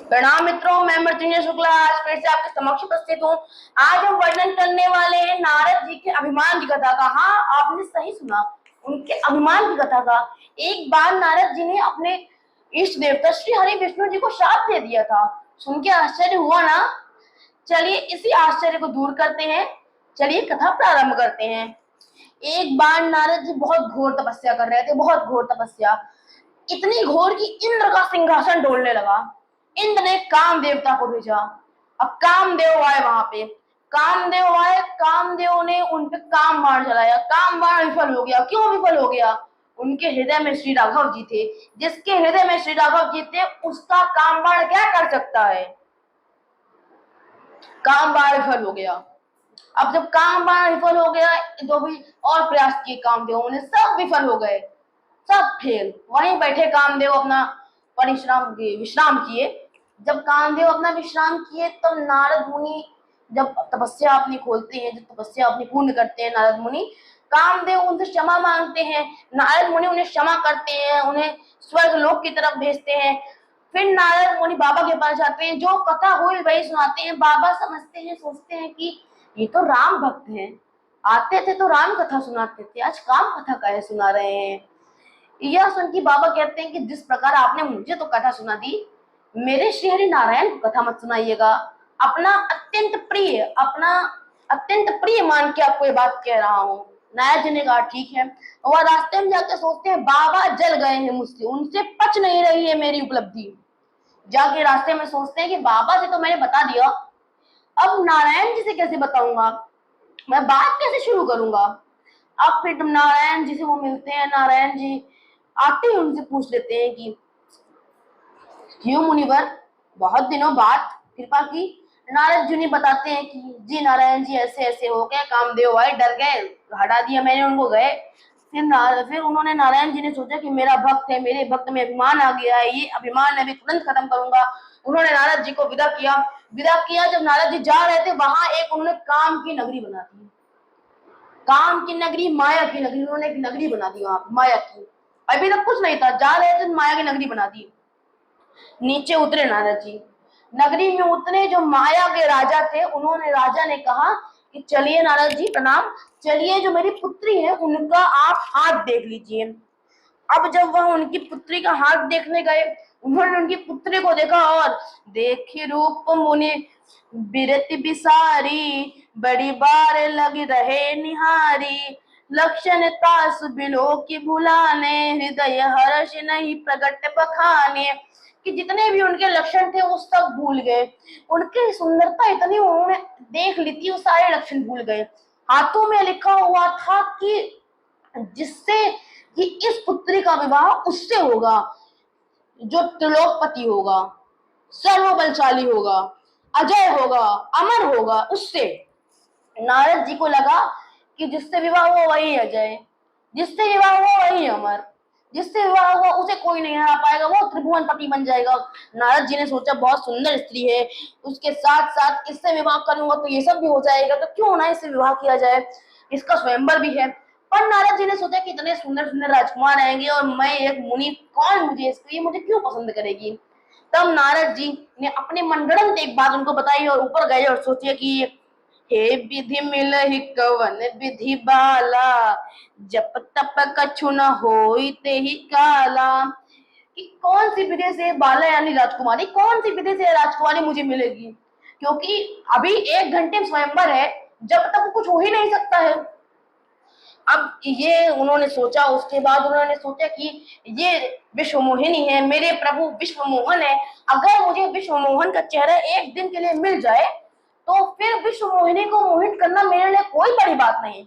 प्रणाम मित्रों, मैं मृत्युंजय शुक्ला आज फिर से आपके समक्ष उपस्थित हूँ। आज हम वर्णन करने वाले हैं नारद जी के अभिमान की कथा का। हाँ, आपने सही सुना, उनके अभिमान की कथा का। एक बार नारद जी ने अपने इष्ट देवता श्री हरि विष्णु जी को शाप दे दिया था। सुन के आश्चर्य हुआ ना। चलिए इसी आश्चर्य को दूर करते हैं। चलिए कथा प्रारंभ करते हैं। एक बार नारद जी बहुत घोर तपस्या कर रहे थे, बहुत घोर तपस्या, इतनी घोर कि इंद्र का सिंहासन डोलने लगा। इंद्र ने काम देवता को भेजा। अब कामदेव आए वहां पे। कामदेव आए, कामदेव ने उन पे काम बाण चलाया। काम बाण विफल हो गया। क्यों विफल हो गया? उनके हृदय में श्री राघव जी थे। जिसके हृदय में श्री राघव जी थे उसका काम बाण क्या कर सकता है? काम बाण विफल हो गया। अब जब काम बाण विफल हो गया तो भी और प्रयास किए कामदेव ने, सब विफल हो गए, सब फेल। वहीं बैठे कामदेव अपना विश्राम किए। जब कामदेव अपना विश्राम किए तब नारद मुनि जब तपस्या अपनी खोलते हैं, जब तपस्या अपनी पूर्ण करते हैं नारद मुनि, कामदेव उनसे क्षमा मांगते हैं। नारद मुनि उन्हें क्षमा करते हैं, उन्हें स्वर्ग लोक की तरफ भेजते हैं। फिर नारद मुनि बाबा के पास जाते हैं, जो कथा हुई वही सुनाते हैं। बाबा समझते हैं, सोचते हैं कि ये तो राम भक्त हैं, आते थे तो राम कथा सुनाते थे, आज काम कथा काहे सुना रहे हैं। यह सुन के बाबा कहते हैं कि जिस प्रकार आपने मुझे तो कथा सुना दी, मेरे श्री हरि नारायण को कथा मत सुनाइएगा। अपना अत्यंत प्रिय मान के आपको ये बात कह रहा हूँ। नायक जी ने कहा ठीक है। वह रास्ते में जाकर सोचते हैं बाबा जल गए हैं मुझसे, उनसे पच नहीं रही है मेरी उपलब्धि। जाके रास्ते में सोचते हैं कि बाबा से तो मैंने बता दिया, अब नारायण जी से कैसे बताऊंगा, मैं बात कैसे शुरू करूंगा। अब फिर नारायण जी से वो मिलते हैं। नारायण जी आते ही उनसे पूछ लेते हैं कि क्यों मुनिवर, बहुत दिनों बाद कृपा की। नारद जी ने बताते हैं कि जी नारायण जी ऐसे ऐसे हो गए, कामदेव आए, डर गए, हटा दिया मैंने उनको, गए। फिर उन्होंने, नारायण जी ने सोचा कि मेरा भक्त है, मेरे भक्त में अभिमान आ गया है, ये अभिमान मैं भी तुरंत खत्म करूंगा। उन्होंने नारद जी को विदा किया। जब नारद जी जा रहे थे वहां एक उन्होंने काम की नगरी बना दी। काम की नगरी, माया की नगरी, उन्होंने एक नगरी बना दी वहां माया की। अभी तक कुछ नहीं था, जा रहे थे माया की नगरी बना दी। नीचे उतरे नारद जी, नगरी में उतरे। जो माया के राजा थे, उन्होंने, राजा ने कहा कि चलिए नारद जी प्रणाम, चलिए जो मेरी पुत्री है उनका आप हाथ देख लीजिए। अब जब वह उनकी पुत्री का हाथ देखने गए, उन्होंने उनकी पुत्री को देखा और देखी रूप मुनि बिरति बिसारी, बड़ी बार लग रहे निहारी। लक्षण तास बिलो की भुलाने, हृदय हर्ष नहीं प्रगट बखाने। कि जितने भी उनके लक्षण थे वो सब भूल गए। उनकी सुंदरता इतनी उन्होंने देख ली थी, वो सारे लक्षण भूल गए। हाथों में लिखा हुआ था कि जिससे कि इस पुत्री का विवाह उससे होगा जो त्रिलोकपति होगा, सर्वबलशाली होगा, अजय होगा, अमर होगा, उससे। नारद जी को लगा कि जिससे विवाह हुआ वही अजय, जिससे विवाह हुआ वही अमर, जिससे विवाह हुआ उसे कोई नहीं हरा पाएगा, वो त्रिभुवन पति बन जाएगा। नारद जी ने सोचा बहुत सुंदर स्त्री है, उसके साथ साथ इससे विवाह करूंगा तो ये सब भी हो जाएगा, तो क्यों ना इससे विवाह किया जाए, इसका स्वयंवर भी है। पर नारद जी ने सोचा कि इतने सुंदर सुंदर राजकुमार आएंगे और मैं एक मुनि, कौन मुझे इसको, ये मुझे क्यों पसंद करेगी। तब नारद जी ने अपने मनगढ़ंत एक बात उनको बताई और ऊपर गए और सोचे कि हे विधि मिलहि कवन विधि बाला, जप तप कछु न होई तेहि काला। कि कौन सी विधि से बाला यानी राजकुमारी, कौन सी विधि से राजकुमारी मुझे मिलेगी, क्योंकि अभी 1 घंटे में स्वयंवर है, जब तक कुछ हो ही नहीं सकता है। अब ये उन्होंने सोचा, उसके बाद उन्होंने सोचा कि ये विश्व मोहिनी है, मेरे प्रभु विश्व मोहन है। अगर मुझे विश्व मोहन का चेहरा एक दिन के लिए मिल जाए तो फिर विश्व मोहिनी को मोहित करना मेरे लिए कोई बड़ी बात नहीं।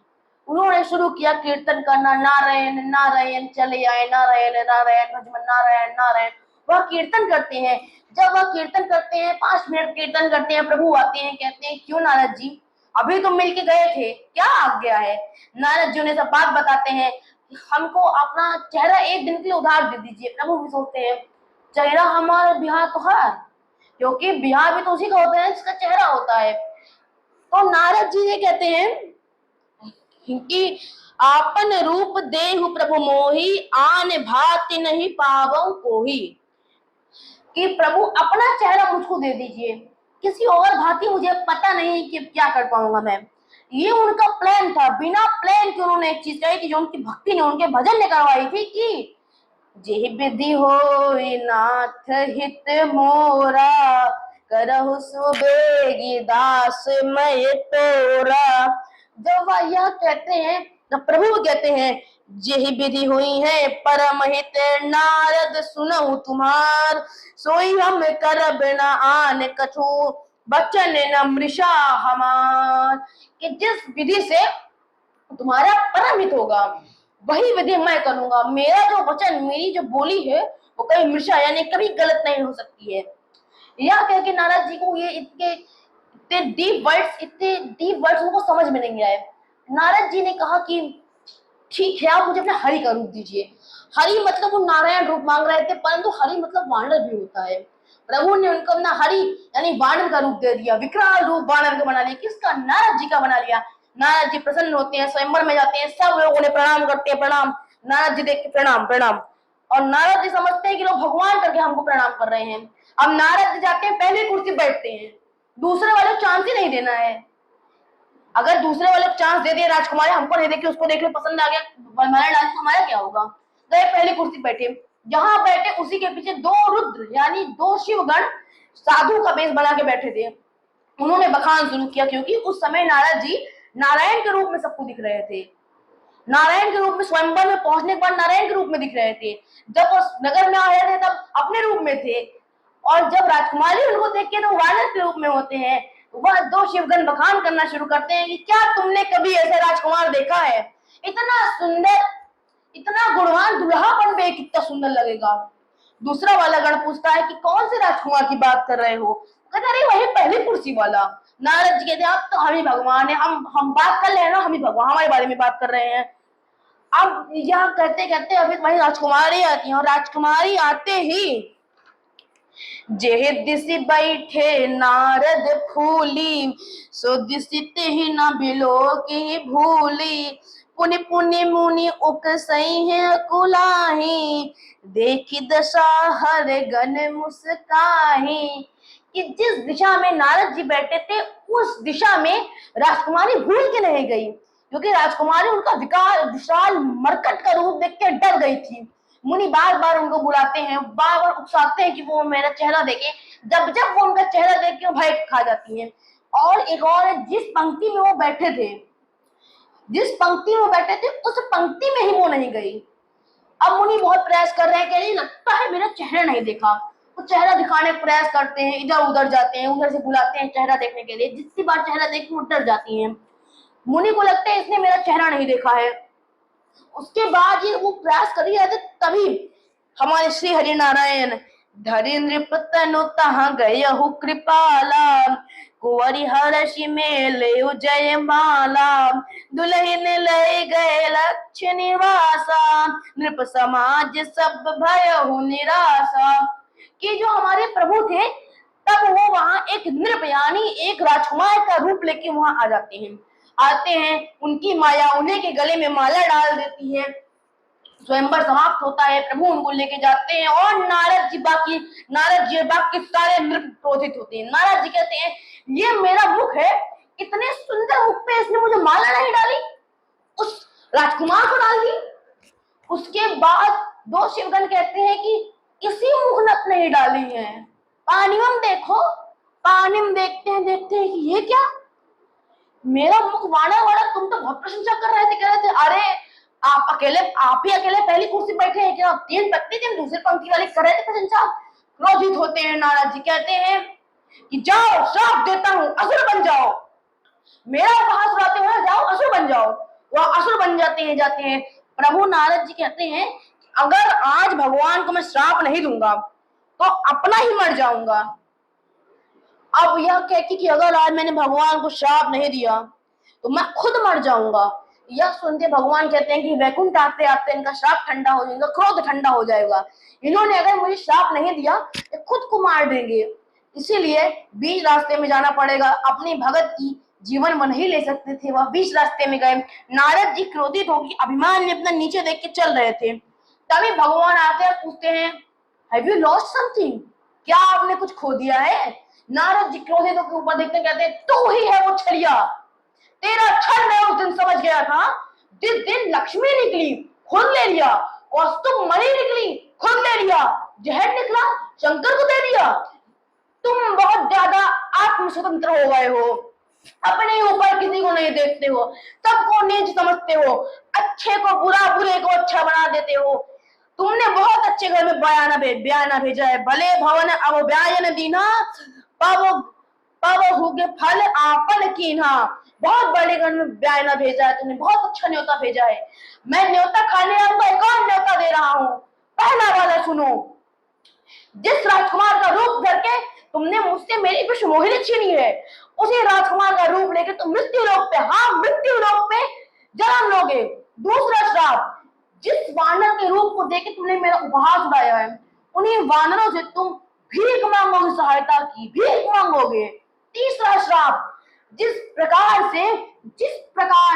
उन्होंने शुरू किया कीर्तन करना, नारायण नारायण चले आए, नारायण नारायण भजमन नारायण नारायण। वह कीर्तन करते हैं। जब वह कीर्तन करते हैं, 5 मिनट कीर्तन करते हैं, प्रभु आते हैं, कहते हैं क्यों नारद जी, अभी तुम मिलके गए थे, क्या आज्ञा है। नारद जी उन्हें सब बात बताते हैं, हमको अपना चेहरा एक दिन के लिए उधार दे दीजिए। प्रभु भी सोचते हैं चेहरा हमारा बिहार तो है, क्योंकि बिहार भी तो उसी का होता है जिसका चेहरा होता है। तो नारद जी ये कहते हैं कि आपन रूप देहु प्रभु मोही, आन भाति नहीं पावौ कोही। कि प्रभु अपना चेहरा मुझको दे दीजिए, किसी और भांति मुझे पता नहीं कि क्या कर पाऊंगा मैं। ये उनका प्लान था। बिना प्लान के उन्होंने एक चीज कही थी जो उनकी भक्ति ने, उनके भजन ने करवाई थी कि जे विधि होई नाथ हित मोरा, करहु सुबेगी दास मैं तोरा। जब वह यह कहते हैं, जब प्रभु कहते हैं जेहि विधि हुई है परम हित नारद सुनहु तुम्हार, सोई हम कर बिना आन कछु बचन न मृषा हमार, कि जिस विधि से तुम्हारा परम हित होगा वही विधि मैं करूंगा। मेरा जो वचन, मेरी जो बोली है वो कभी मृषा यानी कभी गलत नहीं हो सकती है। यह कह के नारद जी को ये इतने डीप वर्ड्स उनको समझ में नहीं आए। नारद जी ने कहा कि ठीक है, आप मुझे अपने हरि का रूप दीजिए। हरि मतलब वो नारायण रूप मांग रहे थे, परंतु हरि मतलब वानर भी होता है। प्रभु ने उनको अपना हरि यानी वानर का रूप दे दिया, विकराल रूप वानर का बना लिया। किसका? नारद जी का बना लिया। नारद जी प्रसन्न होते हैं, स्वयंवर में जाते हैं, सब लोग उन्हें प्रणाम करते हैं। प्रणाम, नारद जी देख के प्रणाम प्रणाम। और नारद जी समझते हैं कि लोग भगवान करके हमको प्रणाम कर रहे हैं। अब नारद जी जाते हैं, पहली कुर्सी बैठते हैं, दूसरे वाले को चांस ही नहीं देना है। अगर दूसरे वाले को चांस दे दिए, राजकुमारी हमको नहीं देखी, उसको देख लो, पसंद आ गया, वरमाला डाल, हमारा क्या होगा? गए पहली कुर्सी बैठे, जहां बैठे उसी के पीछे दो रुद्र यानी दो शिवगण साधु का वेश बना के बैठे थे। उन्होंने बखान शुरू किया, क्योंकि उस समय नारद जी नारायण के रूप में सबको दिख रहे थे। नारायण के रूप में स्वयंवर में पहुंचने के बाद नारायण के रूप में दिख रहे थे। जब वो नगर में आए थे तब अपने रूप में थे, और जब राजकुमारी उनको देख के तो वानर के रूप में होते हैं। वह दो शिवगण बखान करना शुरू करते हैं कि क्या तुमने कभी ऐसा राजकुमार देखा है? इतना सुंदर, इतना गुणवान दूल्हा बन गए, कितना सुंदर लगेगा। दूसरा वाला गण पूछता है कि कौन से राजकुमार की बात कर रहे हो? कहते अरे वही पहली कुर्सी वाला। नारद जी कहते अब तो हम ही भगवान है, हम बात कर रहे हैं ना, हम ही भगवान हमारे बारे में बात कर रहे हैं। अब यह कहते कहते अभी वही राजकुमारी आती है, और राजकुमारी आते ही जेहि दिसि बैठे नारद फूली, सो दिसित ही न बिलो की भूली, पुनि पुनि मुनि उकसई है कुलाही, देखी दशा हर गण मुस्काही। कि जिस दिशा में नारद जी बैठे थे उस दिशा में राजकुमारी भूल के नहीं गई, क्योंकि राजकुमारी उनका विशाल मरकट का रूप देख के डर गई थी। मुनि बार बार उनको बुलाते हैं, बार बार उकसाते हैं कि वो मेरा चेहरा देखे। जब जब वो उनका चेहरा देख के भय खा जाती है। और एक और, जिस पंक्ति में वो बैठे थे, जिस पंक्ति में वो बैठे थे उस पंक्ति में ही वो नहीं गई। अब मुनि बहुत प्रयास कर रहे हैं कि लगता है मेरा चेहरा नहीं देखा। वो चेहरा दिखाने का प्रयास करते हैं, इधर उधर जाते हैं, उधर से बुलाते हैं चेहरा देखने के लिए। जितनी बार चेहरा देखते वो डर जाती हैं। मुनि को लगता है इसने मेरा चेहरा नहीं देखा है। उसके बाद ये वो प्रयास कर रहे थे, तभी हमारे श्री हरि नारायण धरिन्द्र पतनु तहाँ गयहु कृपाला, कुंवरी हर्षि में ले जय माला, दुल्हन ले गए लक्ष्य निवासा, नृप समाज सब भयहु निराशा। कि जो हमारे प्रभु थे तब वो वहां एक नृप यानी एक राजकुमार का रूप लेके वहां आ जाते हैं। उनकी माया उन्हें के गले में माला डाल देती है। स्वयंवर समाप्त होता है, प्रभु उनको लेके जाते हैं, और नारद जी बाकी सारे नृप क्रोधित होते हैं। नारद जी कहते हैं ये मेरा मुख है, इतने सुंदर मुख पे इसने मुझे माला नहीं डाली, उस राजकुमार को डाल दी। उसके बाद दो शिवगण कहते हैं कि इसी मुख नत नहीं डाली है, पानिम देखो। पानिम देखते हैं कि ये क्या, मेरा मुख वाणा वाणा। तुम तो बहुत प्रशंसा कर रहे थे, कह रहे थे अरे आप ही अकेले पहली कुर्सी बैठे हैं क्या? तीन दूसरी पंक्ति वाले कर रहे थे प्रशंसा। क्रोधित होते हैं नारद जी, कहते हैं कि जाओ, श्राप देता हूं, असुर बन जाओ। मेरा उपहास उड़ाते हो, जाओ असुर बन जाओ। वह असुर बन जाते हैं। प्रभु नारद जी कहते हैं अगर आज भगवान को मैं श्राप नहीं दूंगा तो अपना ही मर जाऊंगा। अब यह कह कि अगर आज मैंने भगवान को श्राप नहीं दिया तो मैं खुद मर जाऊंगा। यह सुनते भगवान कहते हैं कि वैकुंठ आते आते इनका श्राप ठंडा हो जाएगा, क्रोध ठंडा हो जाएगा। इन्होंने अगर मुझे श्राप नहीं दिया तो खुद को मार देंगे, इसीलिए बीच रास्ते में जाना पड़ेगा। अपनी भगत की जीवन वो नहीं ले सकते थे, वह बीच रास्ते में गए। नारद जी क्रोधित होकर अभिमान में अपना नीचे देख के चल रहे थे, तभी भगवान आते हैं, पूछते हैं हैव यू लॉस्ट समथिंग, क्या आपने कुछ खो दिया है? नारद जी क्रोधित होकर ऊपर देखते कहते हैं, तू ही है वो छलिया, तेरा छल मैं उस दिन समझ गया था, जिस दिन लक्ष्मी निकली खुद ले लिया, कौस्तुभ मणि निकली खुद ले लिया, जहर निकला शंकर को दे दिया। तुम बहुत ज्यादा आत्म स्वतंत्र हो गए हो, अपने ऊपर किसी को नहीं देखते हो, सबको नीच समझते हो, अच्छे को बुरा, बुरे को अच्छा बना देते हो। तुमने बहुत अच्छे घर में बयाना भेजा है, भले भवन अब ब्यायन दीना, पावो पावो हुगे फल आपन कीन्हा। बहुत बड़े घर में बयाना भेजा है तुमने, बहुत अच्छा न्योता भेजा है। मैं न्योता खाने आऊंगा, एक और न्योता दे रहा हूँ। पहला वाला सुनो, जिस राजकुमार का रूप धर के तुमने मुझसे मेरी विश्व मोहिनी छीनी है, उसी राजकुमार का रूप लेकर तुम मृत्यु लोक पे, हाँ मृत्यु लोक पे जन्म लोगे। दूसरा श्राप, जिस वानर के रूप को देकर तुमने मेरा उपहास उड़ाया है, उन्हीं वानरों से तुम भीख मांगोगे, सहायता की भीख मांगोगे। तीसरा श्राप, जिस प्रकार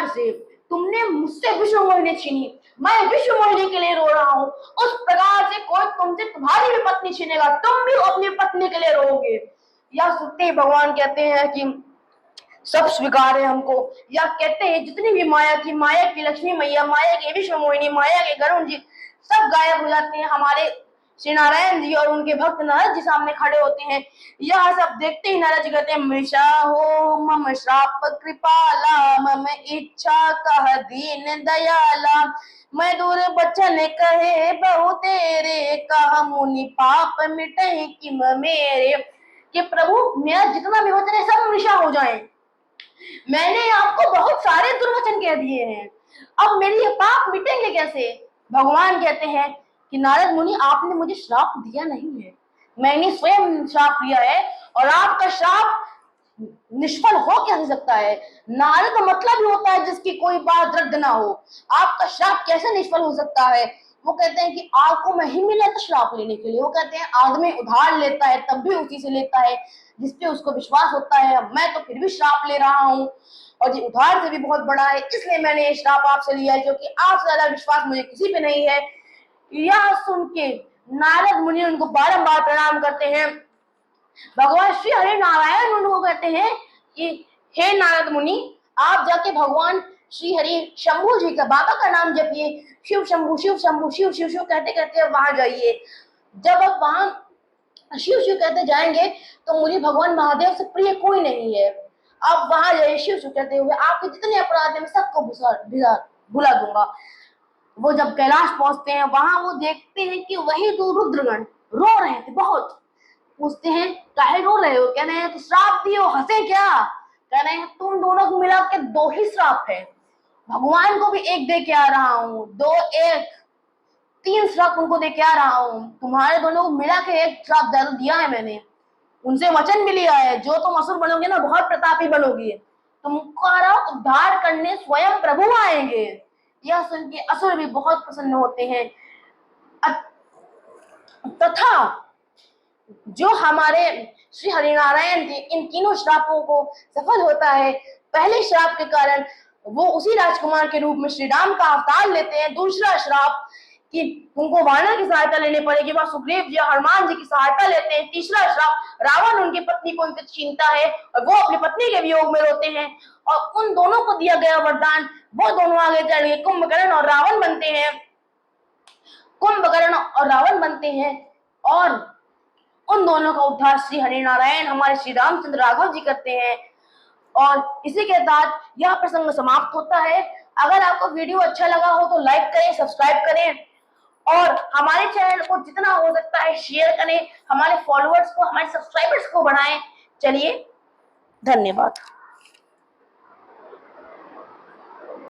से तुमने मुझसे विश्व मोहिनी छीनी, मैं विश्व मोहिनी के लिए रो रहा हूँ, उस प्रकार से कोई तुमसे तुम्हारी भी पत्नी छीनेगा, तुम भी अपनी पत्नी के लिए रोगे। या सुनते ही भगवान कहते हैं कि सब स्वीकार है हमको, या कहते हैं जितनी भी माया थी, माया की लक्ष्मी मैया, माया के विश्व मोहिनी, माया के गरुण जी, सब गायब हो जाते हैं। हमारे श्री नारायण जी और उनके भक्त नारद जी सामने खड़े होते हैं। यह सब देखते ही नारद जी कहते हैं, मृषा हो मम श्राप कृपाला, मम इच्छा कह दीन दयाला, मैं दूर बचन कहे बहु तेरे, कह मुनि पाप मिटे किम मेरे। कि प्रभु मेरा जितना भी वचन है सब मृषा हो जाए, मैंने आपको बहुत सारे दुर्वचन कह दिए हैं, अब मेरे ये पाप मिटेंगे कैसे? भगवान कहते हैं कि नारद मुनि, आपने मुझे श्राप दिया नहीं है, मैंने स्वयं श्राप लिया है, और आपका श्राप निष्फल हो कैसे सकता है? नारद का मतलब ही होता है जिसकी कोई बात रद्द ना हो। आपका श्राप कैसे निष्फल हो सकता है? वो कहते हैं कि आपको मैं ही मिला था श्राप लेने के लिए। वो कहते हैं आदमी उधार लेता है तब भी उसी से लेता है जिसपे उसको विश्वास होता है, मैं तो फिर भी श्राप ले रहा हूँ, और ये उधार से भी बहुत बड़ा है, इसलिए मैंने ये श्राप आपसे लिया है, क्योंकि आपसे ज्यादा विश्वास मुझे किसी पे नहीं है। यह सुन के नारद मुनि उनको बारंबार प्रणाम करते हैं। भगवान श्री हरि नारायण उनको कहते हैं कि हे नारद मुनि, आप जाके भगवान श्री हरि शंभु जी का, बाबा का नाम जपिए, शिव शंभु शिव शंभु शिव शिव शिव कहते कहते वहां जाइए। जब आप वहां शिव शिव कहते जाएंगे तो मुझे भगवान महादेव से प्रिय कोई नहीं है। आप वहां जाइए शिव शिव कहते हुए, आपके जितने अपराध है मैं सबको भुला दूंगा। वो जब कैलाश पहुंचते हैं, वहां वो देखते हैं कि वही दो रुद्रगण रो रहे थे बहुत। पूछते हैं काहे रो रहे हो? कह रहे हैं तो श्राप दियो, हंसे क्या? कह रहे हैं तुम दोनों को मिला के 2 ही श्राप है, भगवान को भी एक दे के आ रहा हूँ, 2 1 3 श्राप उनको दे के आ रहा हूँ, तुम्हारे दोनों को मिला के एक श्राप ज्यादा दिया है मैंने, उनसे वचन भी लिया है, जो तुम असुर बनोगे ना बहुत प्रतापी बनोगे, तुम्हारा उद्धार करने स्वयं प्रभु आएंगे। यह सुन के असुर भी बहुत प्रसन्न होते हैं। तथा जो हमारे श्री हरिनारायण जी इन तीनों श्रापों को सफल होता है, पहले श्राप के कारण वो उसी राजकुमार के रूप में श्री राम का अवतार लेते हैं। दूसरा श्राप कि उनको वानर की सहायता लेनी पड़ेगी, वह सुग्रीव जी हनुमान जी की सहायता लेते हैं। तीसरा श्राप, रावण उनकी पत्नी को उनसे छीनता है और वो अपनी पत्नी के वियोग में रोते हैं, और उन दोनों को दिया गया वरदान, वो दोनों आगे चल गए कुंभकर्ण और रावण बनते हैं। कुंभकर्ण और रावण बनते हैं और उन दोनों का उद्धार श्री हरिनारायण हमारे श्री रामचंद्र राघव जी करते हैं। और इसी के साथ यह प्रसंग समाप्त होता है। अगर आपको वीडियो अच्छा लगा हो तो लाइक करें, सब्सक्राइब करें और हमारे चैनल को जितना हो सकता है शेयर करें, हमारे फॉलोअर्स को, हमारे सब्सक्राइबर्स को बढ़ाएं। चलिए, धन्यवाद।